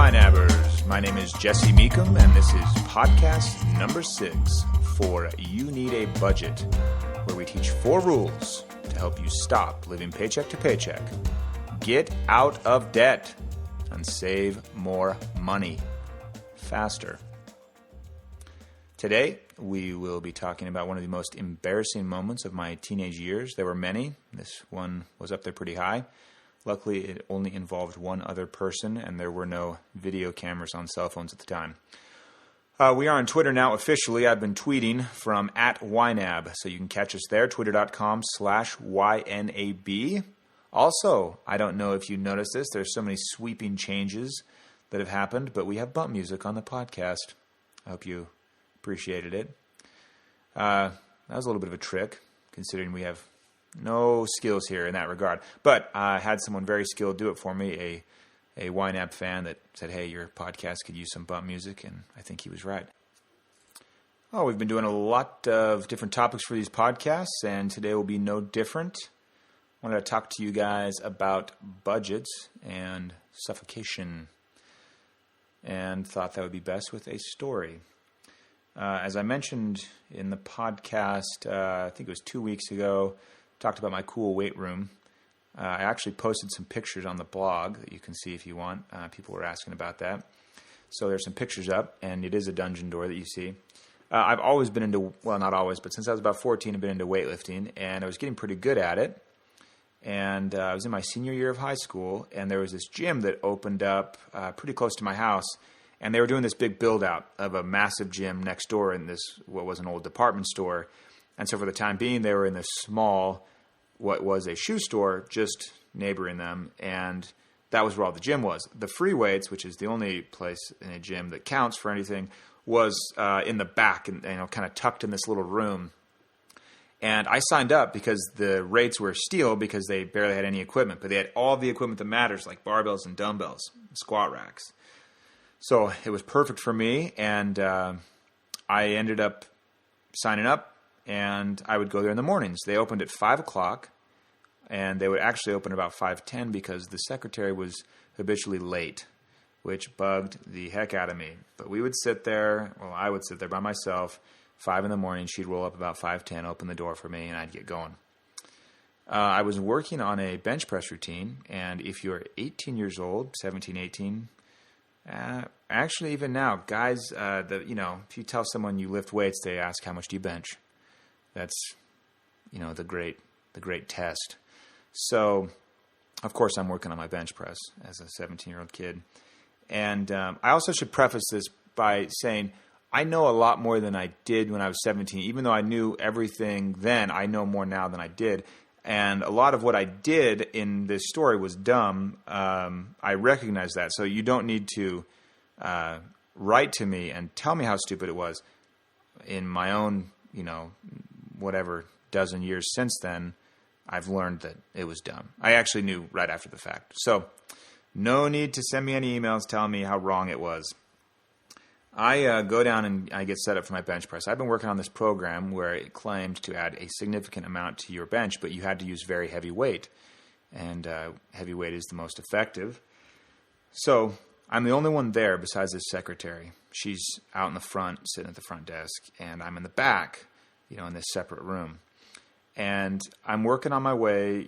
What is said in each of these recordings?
YNABers. My name is Jesse Meekum, and this is podcast number 6 for You Need a Budget, where we teach 4 rules to help you stop living paycheck to paycheck, get out of debt, and save more money faster. Today, we will be talking about one of the most embarrassing moments of my teenage years. There were many. This one was up there pretty high. Luckily, it only involved one other person, and there were no video cameras on cell phones at the time. We are on Twitter now officially. I've been tweeting from @YNAB, so you can catch us there, twitter.com/YNAB. Also, I don't know if you noticed this, there's so many sweeping changes that have happened, but we have bump music on the podcast. I hope you appreciated it. That was a little bit of a trick, considering we have no skills here in that regard. But I had someone very skilled do it for me, a YNAB fan that said, hey, your podcast could use some bump music, and I think he was right. Oh, we've been doing a lot of different topics for these podcasts, and today will be no different. I wanted to talk to you guys about budgets and suffocation, and thought that would be best with a story. As I mentioned in the podcast, I think it was 2 weeks ago, talked about my cool weight room. I actually posted some pictures on the blog that you can see if you want. People were asking about that. So there's some pictures up, and it is a dungeon door that you see. I've always been into, well, not always, but since I was about 14, I've been into weightlifting, and I was getting pretty good at it. And I was in my senior year of high school, and there was this gym that opened up pretty close to my house. And they were doing this big build-out of a massive gym next door in this, what was an old department store. And so for the time being, they were in this small, what was a shoe store, just neighboring them. And that was where all the gym was. The free weights, which is the only place in a gym that counts for anything, was in the back and kind of tucked in this little room. And I signed up because the rates were steal because they barely had any equipment. But they had all the equipment that matters, like barbells and dumbbells, squat racks. So it was perfect for me, and I ended up signing up, and I would go there in the mornings. They opened at 5 o'clock, and they would actually open about 5:10 because the secretary was habitually late, which bugged the heck out of me. But we would sit there, well, I would sit there by myself, 5 in the morning. She'd roll up about 5:10, open the door for me, and I'd get going. I was working on a bench press routine, and if you're 18 years old, 17, 18... actually, even now, guys, if you tell someone you lift weights, they ask, how much do you bench? That's, the great test. So, of course, I'm working on my bench press as a 17-year-old kid. And I also should preface this by saying I know a lot more than I did when I was 17. Even though I knew everything then, I know more now than I did. And a lot of what I did in this story was dumb. I recognize that. So you don't need to write to me and tell me how stupid it was. In my own, whatever dozen years since then, I've learned that it was dumb. I actually knew right after the fact. So no need to send me any emails telling me how wrong it was. I go down and I get set up for my bench press. I've been working on this program where it claimed to add a significant amount to your bench, but you had to use very heavy weight. And heavy weight is the most effective. So I'm the only one there besides this secretary. She's out in the front, sitting at the front desk, and I'm in the back, in this separate room. And I'm working on my way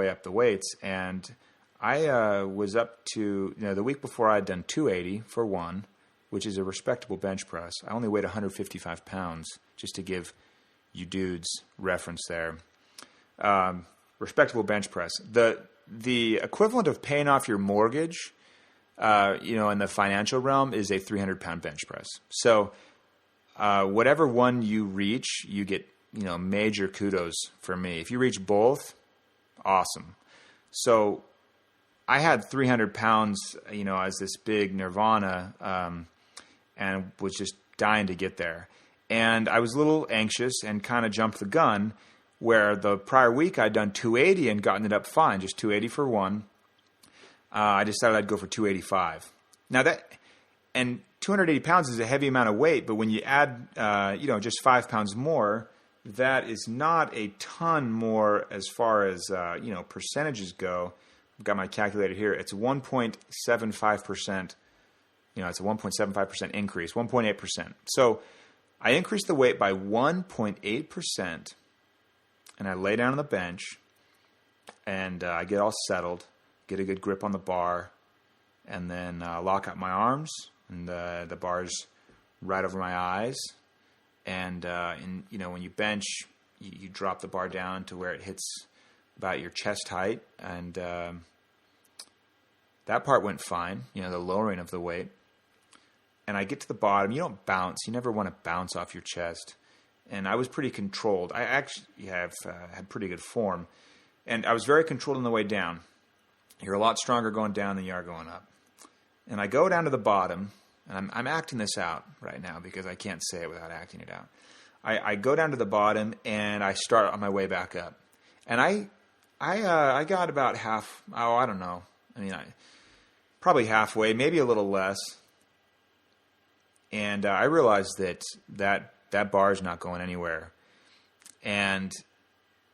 up the weights, and I was up to, the week before I'd done 280 for one, which is a respectable bench press. I only weighed 155 pounds, just to give you dudes reference there. Respectable bench press. The equivalent of paying off your mortgage, in the financial realm, is a 300-pound bench press. So whatever one you reach, you get, major kudos from me. If you reach both, awesome. So I had 300 pounds, as this big nirvana, and was just dying to get there. And I was a little anxious and kind of jumped the gun, where the prior week I'd done 280 and gotten it up fine, just 280 for one. I decided I'd go for 285. Now and 280 pounds is a heavy amount of weight, but when you add, just 5 pounds more, that is not a ton more as far as, percentages go. I've got my calculator here. It's 1.75% it's a 1.75% increase, 1.8%. So I increased the weight by 1.8%, and I lay down on the bench, and I get all settled, get a good grip on the bar, and then lock up my arms, and the bar's right over my eyes. And when you bench, you drop the bar down to where it hits about your chest height, and that part went fine, the lowering of the weight. And I get to the bottom. You don't bounce. You never want to bounce off your chest. And I was pretty controlled. I actually have had pretty good form. And I was very controlled on the way down. You're a lot stronger going down than you are going up. And I go down to the bottom, and I'm acting this out right now because I can't say it without acting it out. I go down to the bottom, and I start on my way back up. And I got about half, I don't know. Probably halfway, maybe a little less. And I realized that bar is not going anywhere. And,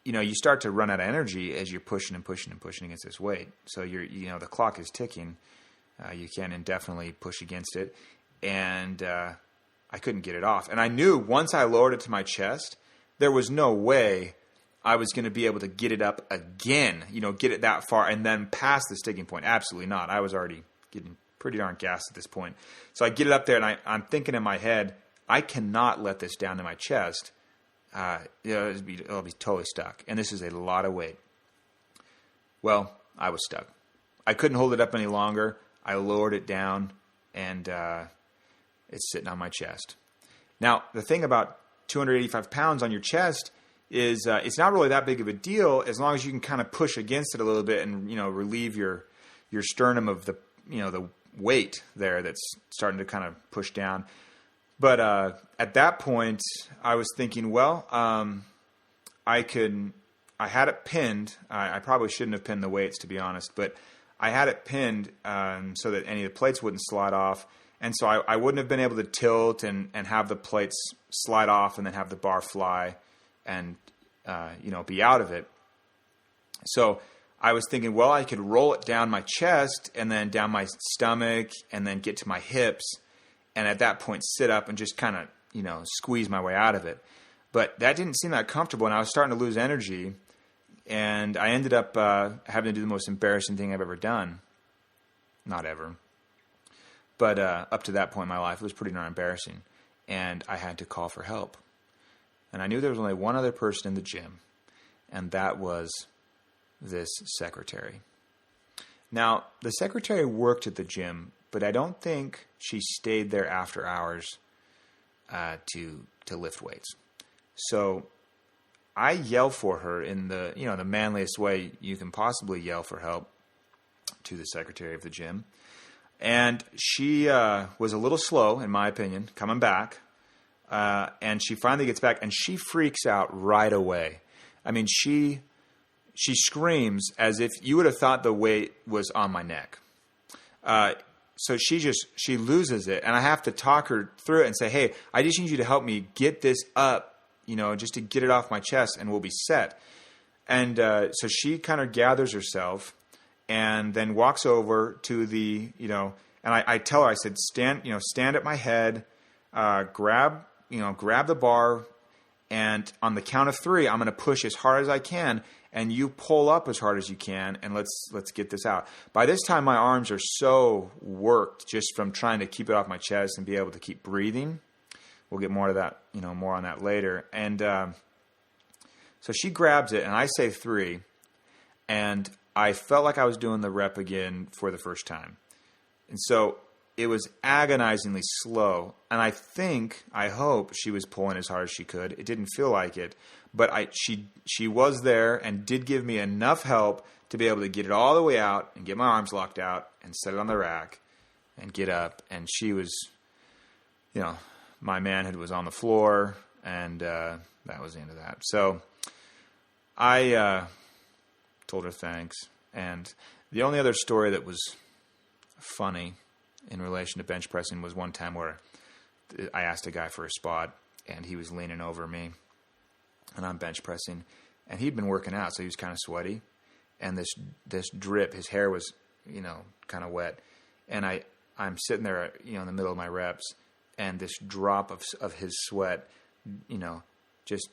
you start to run out of energy as you're pushing and pushing and pushing against this weight. So the clock is ticking. You can't indefinitely push against it. And I couldn't get it off. And I knew once I lowered it to my chest, there was no way I was going to be able to get it up again, get it that far and then past the sticking point. Absolutely not. I was already getting pretty darn gassed at this point. So I get it up there, and I'm thinking in my head, I cannot let this down to my chest. It'll be totally stuck. And this is a lot of weight. Well, I was stuck. I couldn't hold it up any longer. I lowered it down, and it's sitting on my chest. Now, the thing about 285 pounds on your chest is it's not really that big of a deal as long as you can kind of push against it a little bit and, relieve your sternum of the weight there that's starting to kind of push down. But at that point, I was thinking, well, I had it pinned. I probably shouldn't have pinned the weights, to be honest, but I had it pinned so that any of the plates wouldn't slide off. And so I wouldn't have been able to tilt and have the plates slide off and then have the bar fly and, be out of it. So I was thinking, well, I could roll it down my chest and then down my stomach and then get to my hips. And at that point, sit up and just kind of, squeeze my way out of it. But that didn't seem that comfortable, and I was starting to lose energy. And I ended up having to do the most embarrassing thing I've ever done. Not ever. But up to that point in my life, it was pretty darn embarrassing. And I had to call for help. And I knew there was only one other person in the gym, and that was this secretary. Now, the secretary worked at the gym, but I don't think she stayed there after hours to lift weights. So I yell for her in the the manliest way you can possibly yell for help to the secretary of the gym. And she was a little slow, in my opinion, coming back. And she finally gets back, and she freaks out right away. I mean, she screams as if you would have thought the weight was on my neck. So she loses it, and I have to talk her through it and say, hey, I just need you to help me get this up, just to get it off my chest, and we'll be set. And so she kind of gathers herself and then walks over to the, and I tell her, I said, stand at my head, grab the bar, and on the count of 3, I'm going to push as hard as I can, and you pull up as hard as you can, and let's get this out. By this time, my arms are so worked just from trying to keep it off my chest and be able to keep breathing. We'll get more to that, more on that later. And so she grabs it, and I say 3, and I felt like I was doing the rep again for the first time. And so it was agonizingly slow, and I hope she was pulling as hard as she could. It didn't feel like it, but she was there and did give me enough help to be able to get it all the way out and get my arms locked out and set it on the rack and get up. And she was, my manhood was on the floor, and that was the end of that. So I told her thanks. And the only other story that was funny in relation to bench pressing was one time where I asked a guy for a spot, and he was leaning over me, and I'm bench pressing, and he'd been working out, so he was kind of sweaty, and this drip, his hair was, kind of wet, and I I'm sitting there, in the middle of my reps, and this drop of his sweat, just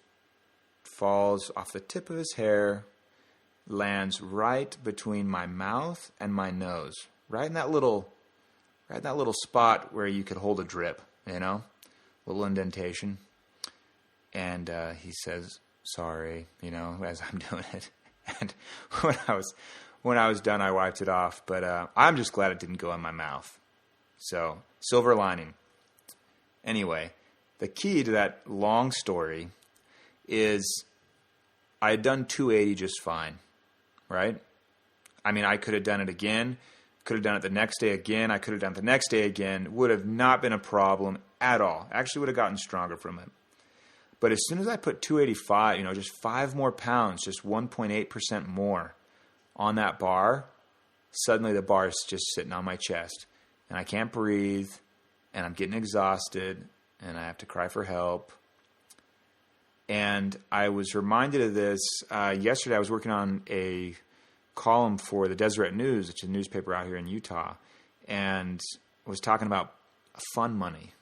falls off the tip of his hair, lands right between my mouth and my nose, right in that little spot where you could hold a drip, little indentation. And he says, "Sorry," as I'm doing it. And when I was done, I wiped it off. But I'm just glad it didn't go in my mouth. So, silver lining. Anyway, the key to that long story is I had done 280 just fine, right? I mean, I could have done it again, could have done it the next day again, I could have done it the next day again, would have not been a problem at all. Actually would have gotten stronger from it. But as soon as I put 285, just 5 more pounds, just 1.8% more on that bar, suddenly the bar is just sitting on my chest. And I can't breathe, and I'm getting exhausted, and I have to cry for help. And I was reminded of this yesterday. I was working on a column for the Deseret News, which is a newspaper out here in Utah, and I was talking about fun money.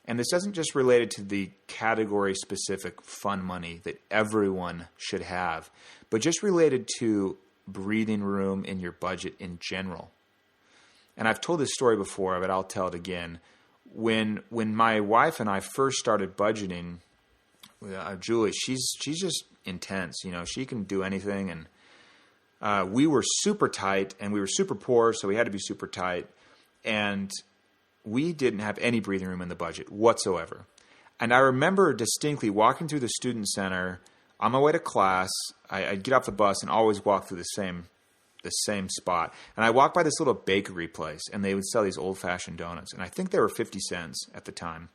And this isn't just related to the category-specific fun money that everyone should have, but just related to breathing room in your budget in general. And I've told this story before, but I'll tell it again. When my wife and I first started budgeting, Julie, she's just intense. She can do anything. And we were super tight, and we were super poor, so we had to be super tight. And we didn't have any breathing room in the budget whatsoever. And I remember distinctly walking through the student center on my way to class. I'd get off the bus and always walk through the same spot. And I walked by this little bakery place, and they would sell these old-fashioned donuts. And I think they were 50 cents at the time.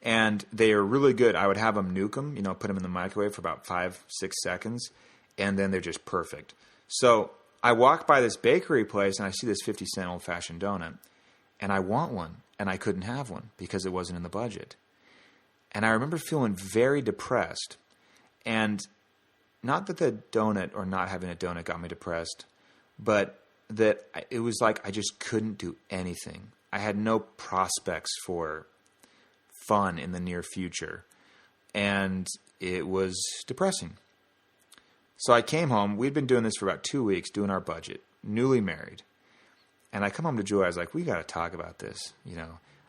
And they are really good. I would have them nuke them, put them in the microwave for about 5-6 seconds, and then they're just perfect. So I walk by this bakery place, and I see this 50-cent old-fashioned donut. And I want one, and I couldn't have one because it wasn't in the budget. And I remember feeling very depressed. And not that the donut or not having a donut got me depressed, but that it was like I just couldn't do anything. I had no prospects for fun in the near future. And it was depressing. So I came home. We'd been doing this for about 2 weeks, doing our budget, newly married. And I come home to Julie. I was like, we got to talk about this.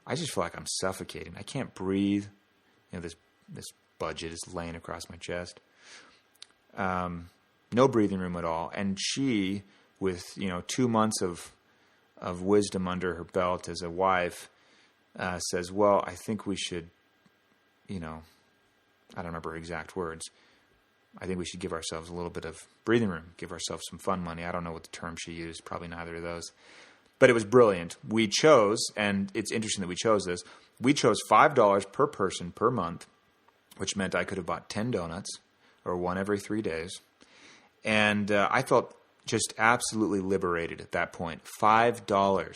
I just feel like I'm suffocating. I can't breathe. This budget is laying across my chest. No breathing room at all. And she, with 2 months of wisdom under her belt as a wife, says, well, I think we should, I don't remember her exact words. I think we should give ourselves a little bit of breathing room, give ourselves some fun money. I don't know what the term she used, probably neither of those. But it was brilliant. We chose, and it's interesting that we chose this, we chose $5 per person per month, which meant I could have bought 10 donuts, or one every 3 days. And I felt just absolutely liberated at that point. $5.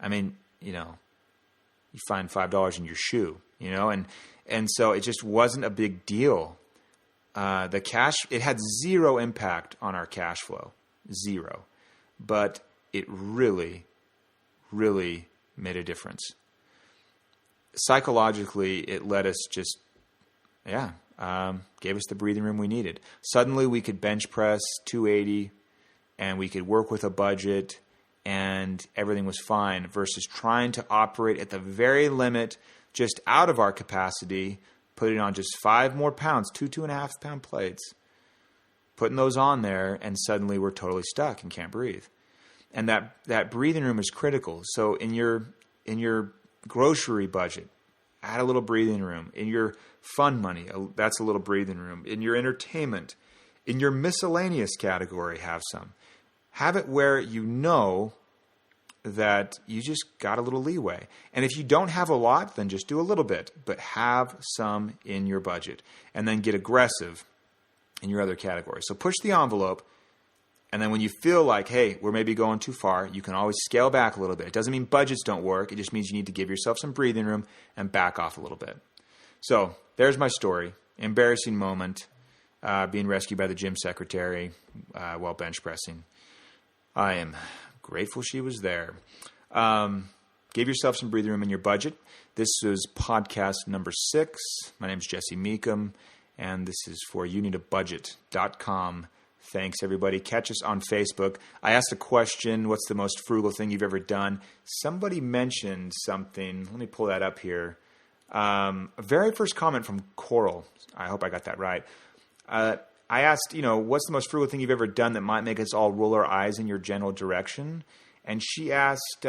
I mean, you find $5 in your shoe, and so it just wasn't a big deal. The cash, it had zero impact on our cash flow, zero, but it really, really made a difference. Psychologically, it let us just, gave us the breathing room we needed. Suddenly we could bench press 280 and we could work with a budget and everything was fine versus trying to operate at the very limit, just out of our capacity, putting on just 5 more pounds, 2.5 pound plates, putting those on there, and suddenly we're totally stuck and can't breathe. And that breathing room is critical. So in your grocery budget, add a little breathing room. In your fun money, that's a little breathing room. In your entertainment, in your miscellaneous category, have some. Have it where that you just got a little leeway. And if you don't have a lot, then just do a little bit, but have some in your budget. And then get aggressive in your other categories. So push the envelope, and then when you feel like, hey, we're maybe going too far, you can always scale back a little bit. It doesn't mean budgets don't work. It just means you need to give yourself some breathing room and back off a little bit. So there's my story. Embarrassing moment, being rescued by the gym secretary while bench pressing. I am grateful she was there. Give yourself some breathing room in your budget. This is podcast number 6. My name is Jesse Meekum, and this is for youneedabudget.com. Thanks, everybody. Catch us on Facebook. I asked a question, what's the most frugal thing you've ever done? Somebody mentioned something. Let me pull that up here. Very first comment from Coral. I hope I got that right. I asked, what's the most frugal thing you've ever done that might make us all roll our eyes in your general direction? And she asked,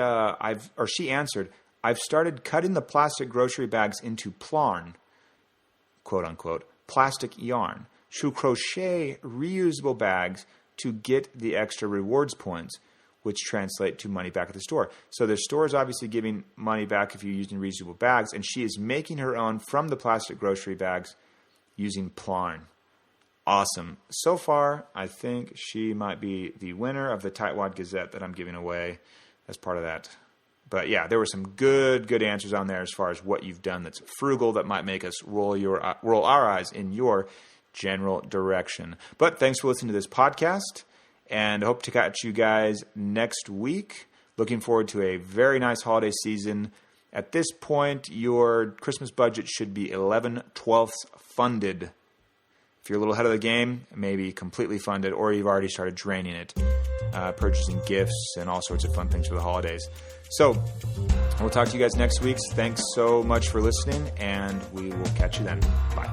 she answered, I've started cutting the plastic grocery bags into plarn, quote unquote, plastic yarn, to crochet reusable bags to get the extra rewards points, which translate to money back at the store. So the store is obviously giving money back if you're using reusable bags, and she is making her own from the plastic grocery bags using plarn. Awesome. So far, I think she might be the winner of the Tightwad Gazette that I'm giving away as part of that. But yeah, there were some good answers on there as far as what you've done that's frugal that might make us roll our eyes in your general direction. But thanks for listening to this podcast, and I hope to catch you guys next week. Looking forward to a very nice holiday season. At this point, your Christmas budget should be 11/12 funded. If you're a little ahead of the game, maybe completely funded, or you've already started draining it, purchasing gifts and all sorts of fun things for the holidays. So we'll talk to you guys next week. Thanks so much for listening, and we will catch you then. Bye.